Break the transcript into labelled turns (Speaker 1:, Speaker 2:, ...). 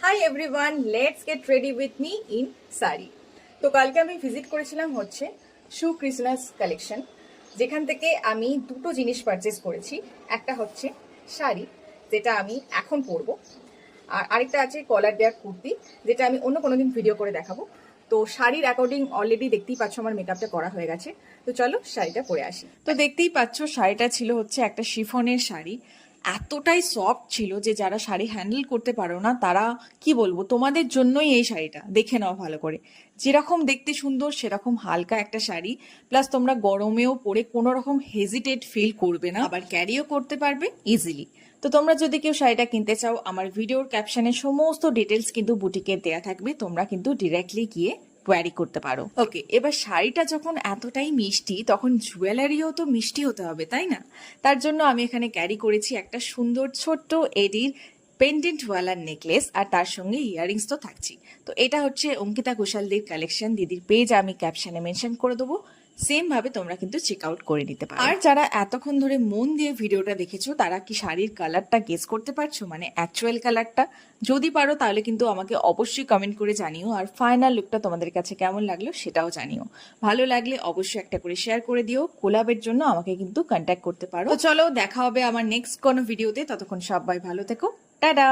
Speaker 1: Hi everyone, let's get ready with me in sari. তো কালকে আমি ভিজিট করেছিলাম হচ্ছে শু ক্রিসমাস কালেকশন, যেখান থেকে আমি দুটো জিনিস পারচেস করেছি। একটা হচ্ছে শাড়ি, যেটা আমি এখন পরবো, আর আরেকটা আছে কলার দেওয়ার কুর্তি, যেটা আমি অন্য কোনো দিন ভিডিও করে দেখাবো। তো শাড়ির অ্যাকর্ডিং অলরেডি দেখতেই পাচ্ছ আমার মেকআপটা করা হয়ে গেছে। তো চলো শাড়িটা পরে আসি। তো দেখতেই পাচ্ছ শাড়িটা ছিল হচ্ছে একটা শিফনের শাড়ি। এতটাই সফট ছিল যে যারা শাড়ি হ্যান্ডেল করতে পারো না তারা, কি বলবো, তোমাদের জন্যই এই শাড়িটা। দেখে নাও ভালো করে, যেরকম দেখতে সুন্দর সেরকম হালকা একটা শাড়ি। প্লাস তোমরা গরমেও পরে কোনো রকম হেজিটেট ফিল করবে না, আবার ক্যারিও করতে পারবে ইজিলি। তো তোমরা যদি কেউ শাড়িটা কিনতে চাও, আমার ভিডিওর ক্যাপশনে সমস্ত ডিটেলস কিন্তু বুটিকের দেয়া থাকবে, তোমরা কিন্তু ডিরেক্টলি গিয়ে কোয়ারি করতে পারো। ওকে, এবার শাড়িটা যখন এতটাই মিষ্টি, তখন জুয়েলারিও তো মিষ্টি হতে হবে, তাই না? তার জন্য আমি এখানে ক্যারি করেছি একটা সুন্দর ছোট্ট এডির পেন্ডেন্টওয়ালার নেকলেস, আর তার সঙ্গে ইয়াররিংস তো থাকছি। তো এটা হচ্ছে অঙ্কিতা ঘোষালদের কালেকশন। দিদির পেজ আমি ক্যাপশনে মেনশন করে দেবো, সেম ভাবে তোমরা কিন্তু চেক আউট করে নিতে পারো। আর যারা এতক্ষণ ধরে মন দিয়ে ভিডিওটা দেখেছো, তারা কি শাড়ির কালারটা গেস করতে পারছো, মানে অ্যাকচুয়াল কালারটা? যদি পারো তাহলে কিন্তু আমাকে অবশ্যই কমেন্ট করে জানিও, আর ফাইনাল লুকটা তোমাদের কাছে কেমন লাগলো সেটাও জানিও। ভালো লাগলে অবশ্যই একটা করে শেয়ার করে দিও। কোলাবের জন্য আমাকে কিন্তু কন্ট্যাক্ট করতে পারো। তো চলো, দেখা হবে আমার নেক্সট কোনো ভিডিওতে। ততক্ষণ সবাই ভালো থেকো, টাটা।